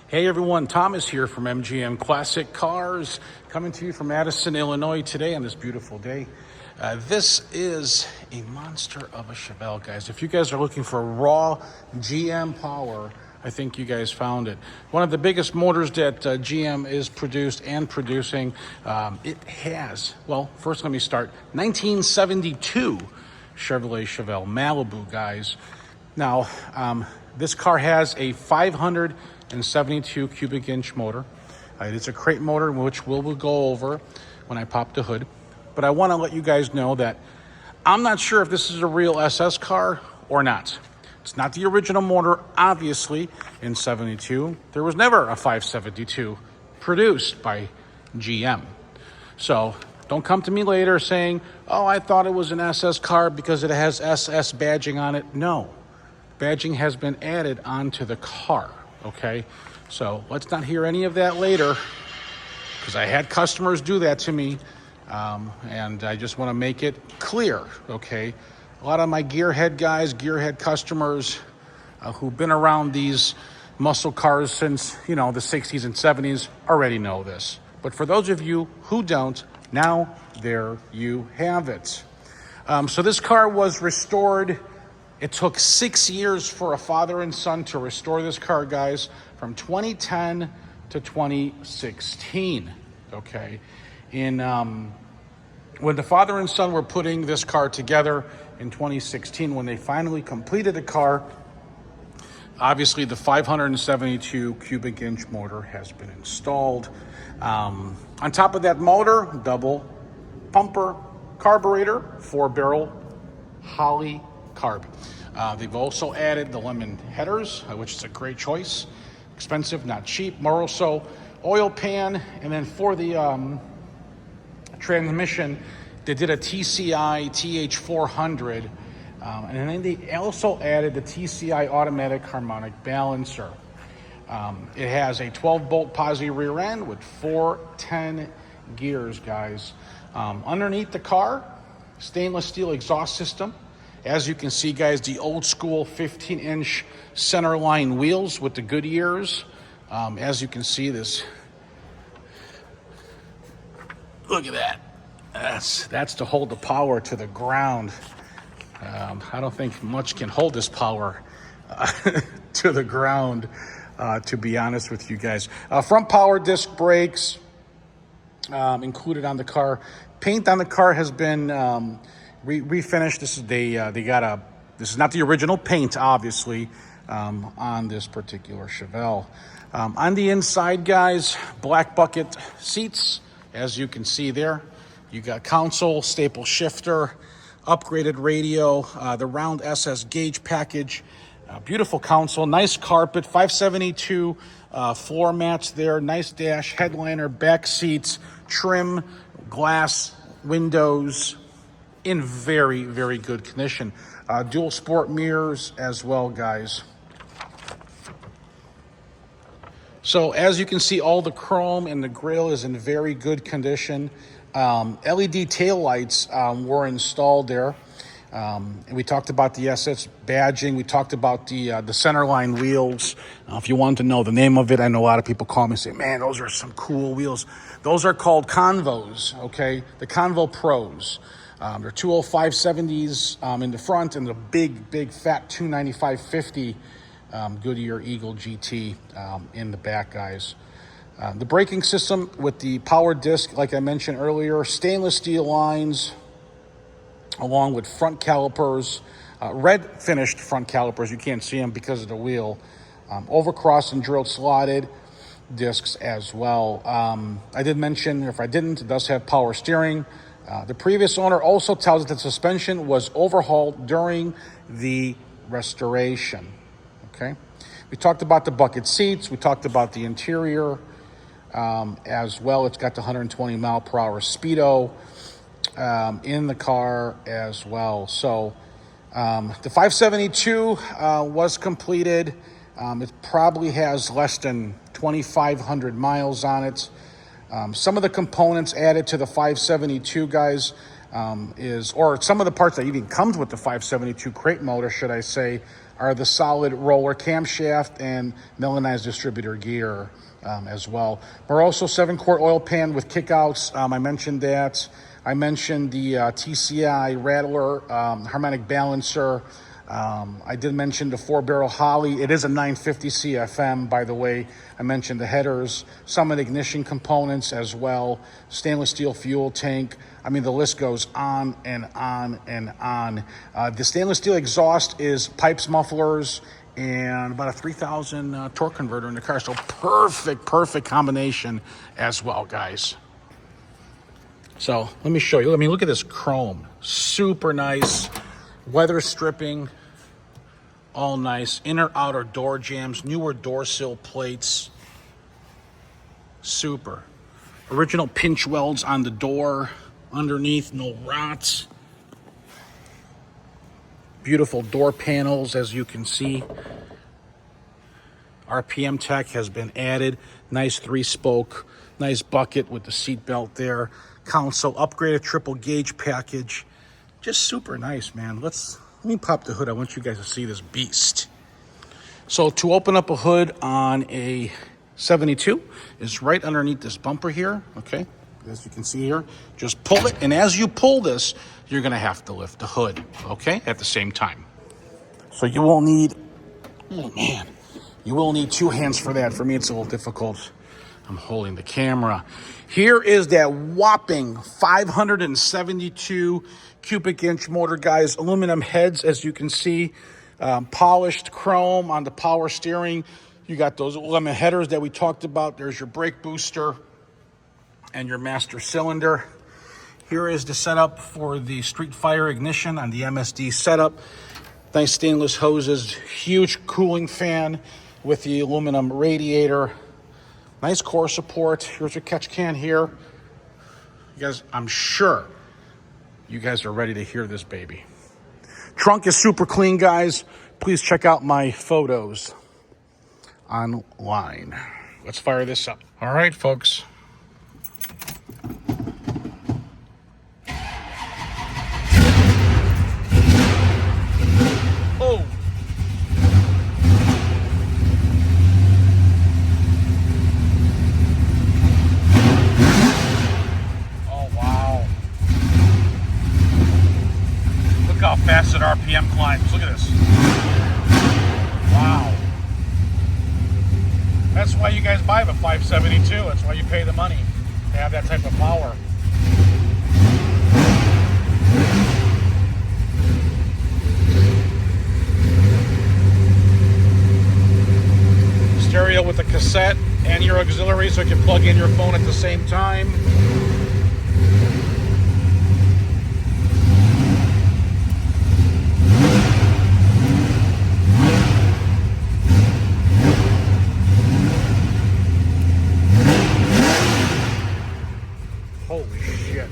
Hey everyone, Thomas here from MGM Classic Cars, coming to you from Madison, Illinois today on this beautiful day. This is a monster of a Chevelle, guys. If you guys are looking for raw GM power, I think you guys found it. One of the biggest motors that GM is producing. It has, well, first let me start, 1972 Chevrolet Chevelle Malibu, guys. Now, this car has a 572 cubic inch motor. It's a crate motor, which we'll go over when I pop the hood. But I want to let you guys know that I'm not sure if this is a real SS car or not. It's not the original motor, obviously, in 72. There was never a 572 produced by GM. So don't come to me later saying, oh, I thought it was an SS car because it has SS badging on it. No, badging has been added onto the car, okay? So let's not hear any of that later, because I had customers do that to me, and I just want to make it clear, okay? A lot of my gearhead guys, gearhead customers who've been around these muscle cars since, the 60s and 70s already know this. But for those of you who don't, now there you have it. So this car was restored. It took 6 years for a father and son to restore this car, guys, from 2010 to 2016, okay? When the father and son were putting this car together in 2016, when they finally completed the car, obviously the 572 cubic inch motor has been installed. On top of that motor, double pumper carburetor, 4-barrel Holley carb. They've also added the lemon headers, which is a great choice. Expensive, not cheap. Moroso oil pan, and then for the transmission, they did a TCI TH400, and then they also added the TCI automatic harmonic balancer. It has a 12-bolt posi rear end with 410 gears, guys. Underneath the car, stainless steel exhaust system. As you can see, guys, the old school 15-inch center line wheels with the Goodyears. As you can see, this, look at that. That's to hold the power to the ground. I don't think much can hold this power to the ground, to be honest with you guys. Front power disc brakes included on the car. Paint on the car has been refinished. This is this is not the original paint, obviously, on this particular Chevelle. On the inside, guys, black bucket seats, as you can see there. You got console, staple shifter, upgraded radio, the round SS gauge package, beautiful console, nice carpet, 572 floor mats there, nice dash, headliner, back seats, trim, glass, windows, in very, very good condition. Dual sport mirrors as well, guys. So as you can see, all the chrome and the grille is in very good condition. LED taillights were installed there. And we talked about the SS badging. We talked about the center line wheels. If you want to know the name of it, I know a lot of people call me and say, man, those are some cool wheels. Those are called Convos, okay? The Convo Pros. They're 205/70s in the front, and the big fat 295/50 Goodyear Eagle GT in the back, guys. The braking system with the power disc, like I mentioned earlier, stainless steel lines, along with front calipers, red finished front calipers. You can't see them because of the wheel. Overcrossed and drilled slotted discs as well. I did mention, if I didn't, it does have power steering. The previous owner also tells us that the suspension was overhauled during the restoration. Okay, we talked about the bucket seats. We talked about the interior as well. It's got the 120 mile per hour speedo in the car as well. So the 572 was completed. It probably has less than 2,500 miles on it. Some of the components added to the 572, guys, or some of the parts that even comes with the 572 crate motor, should I say, are the solid roller camshaft and melanized distributor gear as well. Moroso 7-quart oil pan with kickouts. I mentioned that. I mentioned the TCI Rattler harmonic balancer. I did mention the 4-barrel Holley. It is a 950 CFM, by the way. I mentioned the headers, some of the ignition components as well, stainless steel fuel tank. I mean, the list goes on and on and on. The stainless steel exhaust is pipes, mufflers, and about a 3,000 torque converter in the car. So perfect combination as well, guys. So let me show you. I mean, look at this chrome. Super nice. Weather stripping. All nice. Inner, outer door jambs. Newer door sill plates. Super. Original pinch welds on the door. Underneath, no rots. Beautiful door panels, as you can see. RPM tech has been added. Nice 3-spoke. Nice bucket with the seat belt there. Console, upgraded triple gauge package. Just super nice, man. Let me pop the hood. I want you guys to see this beast. So to open up a hood on a 72 is right underneath this bumper here, okay? As you can see here, just pull it. And as you pull this, you're gonna have to lift the hood, okay? At the same time. So you will need, oh man, you will need 2 hands for that. For me, it's a little difficult. I'm holding the camera. Here is that whopping 572 cubic inch motor, guys. Aluminum heads, as you can see. Polished chrome on the power steering. You got those aluminum headers that we talked about. There's your brake booster and your master cylinder. Here is the setup for the Street Fire ignition on the MSD setup. Nice stainless hoses. Huge cooling fan with the aluminum radiator. Nice core support. Here's your catch can here. You guys, I'm sure you guys are ready to hear this baby. Trunk is super clean, guys. Please check out my photos online. Let's fire this up. All right, folks. Oh. How fast that RPM climbs. Look at this. Wow. That's why you guys buy the 572. That's why you pay the money to have that type of power. Stereo with a cassette and your auxiliary, so you can plug in your phone at the same time. Holy shit.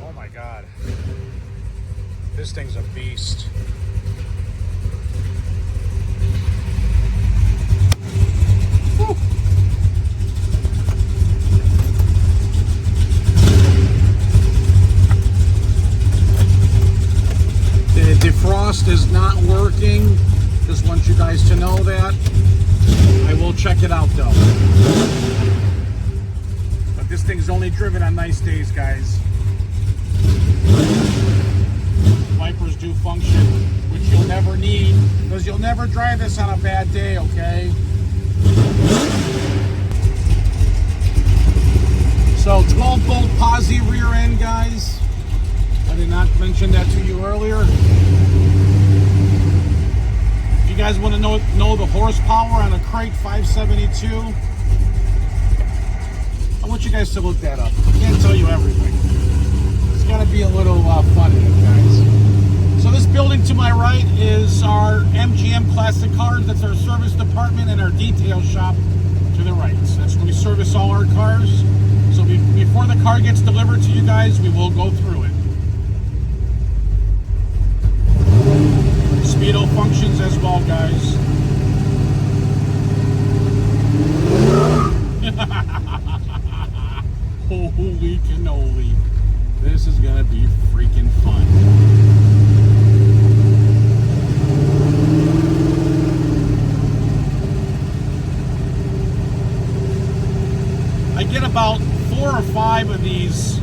Oh my God. This thing's a beast. Woo. The defrost is not working. Just want you guys to know that. I will check it out though. But this thing's only driven on nice days, guys. Wipers do function, which you'll never need, because you'll never drive this on a bad day, okay? So 12-bolt posi rear end, guys. I did not mention that to you earlier. If you guys want to know the horsepower on a crate 572, I want you guys to look that up. I can't tell you everything. It's got to be a little fun in it, guys. So this building to my right is our MGM Classic Cars. That's our service department and our detail shop to the right. That's where we service all our cars. So before the car gets delivered to you guys, we will go through it. Speedo functions as well, guys. cannoli. This is gonna be freaking fun. I get about 4 or 5 of these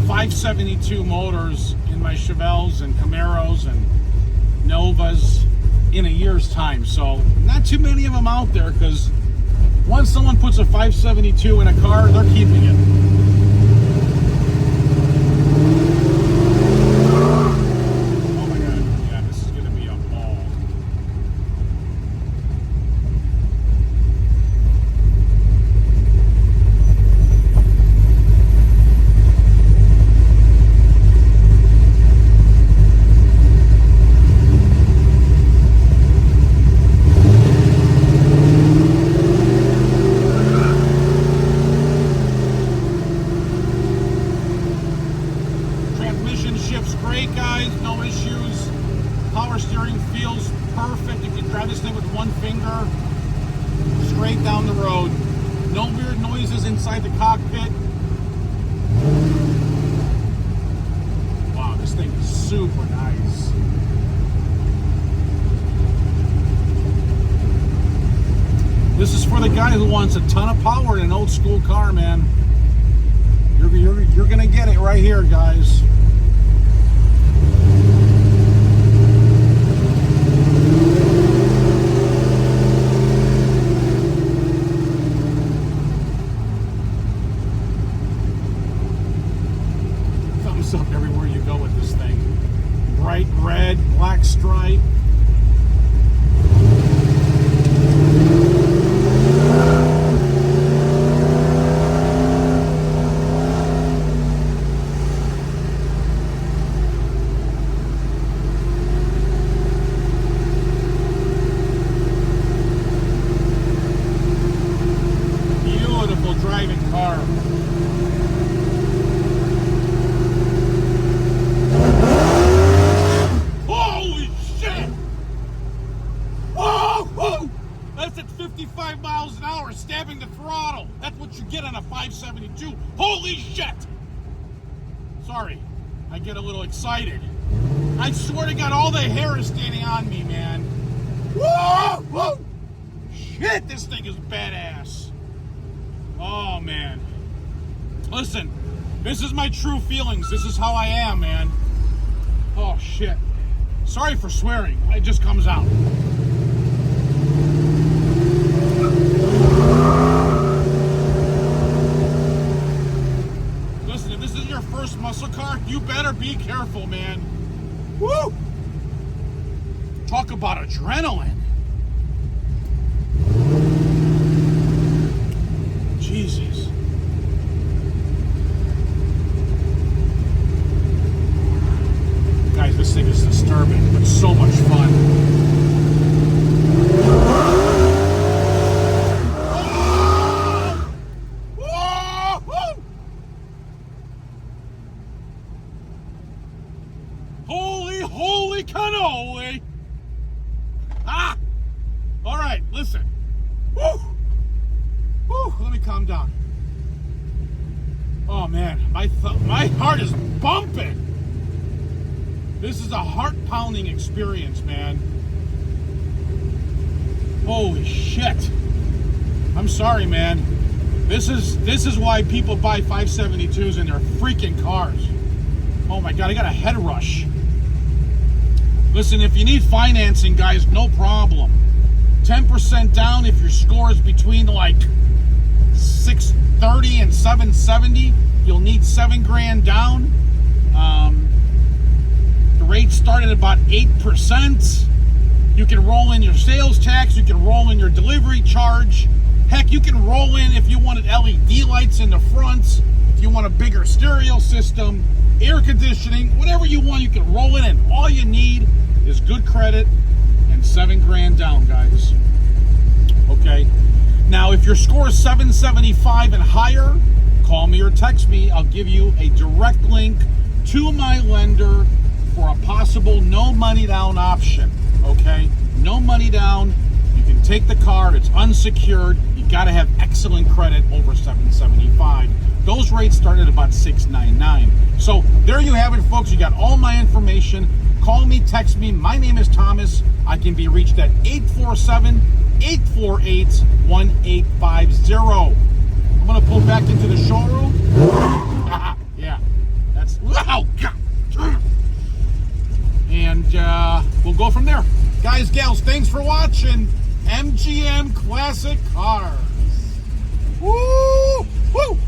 572 motors in my Chevelles and Camaros and Novas in a year's time. So not too many of them out there, because once someone puts a 572 in a car, they're keeping it. Oh my God, yeah, this is gonna be a ball. Great, guys, no issues. Power steering feels perfect. You can drive this thing with one finger straight down the road. No weird noises inside the cockpit. Wow, this thing is super nice. This is for the guy who wants a ton of power in an old school car, man. You're gonna get it right here, guys. Thumbs up everywhere you go with this thing. Bright red, black stripe. Beautiful driving car. Holy shit! Whoa! Whoa! That's at 55 miles an hour, stabbing the throttle. That's what you get on a 572. Holy shit! Sorry, I get a little excited. I swear to God, all the hair is standing on me, man. Whoa! Whoa! Shit, this thing is badass. Oh, man. Listen, this is my true feelings. This is how I am, man. Oh, shit. Sorry for swearing. It just comes out. Listen, if this is your first muscle car, you better be careful, man. Woo! Talk about adrenaline. Jesus. Guys, this thing is disturbing, but so much fun. Holy cannoli! Ah! All right, listen. Woo! Whew, let me calm down. Oh man, my heart is bumping. This is a heart-pounding experience, man. Holy shit. I'm sorry, man. This is why people buy 572s in their freaking cars. Oh my God, I got a head rush. Listen, if you need financing, guys, no problem. 10% down if your score is between like 630 and 770. You'll need $7,000 down. The rates start at about 8%. You can roll in your sales tax. You can roll in your delivery charge. Heck, you can roll in if you wanted LED lights in the front, if you want a bigger stereo system, air conditioning, whatever you want, you can roll in, and all you need is good credit and $7,000 down, guys. Okay. Now, if your score is 775 and higher, call me or text me. I'll give you a direct link to my lender for a possible no money down option. Okay? No money down. You can take the car. It's unsecured. You You got to have excellent credit over 775. Those rates start at about $699. So there you have it, folks. You got all my information. Call me, text me. My name is Thomas. I can be reached at 847-848-1850. I'm going to pull back into the showroom. Yeah, that's... Oh, God. And we'll go from there. Guys, gals, thanks for watching MGM Classic Cars. Woo! Woo!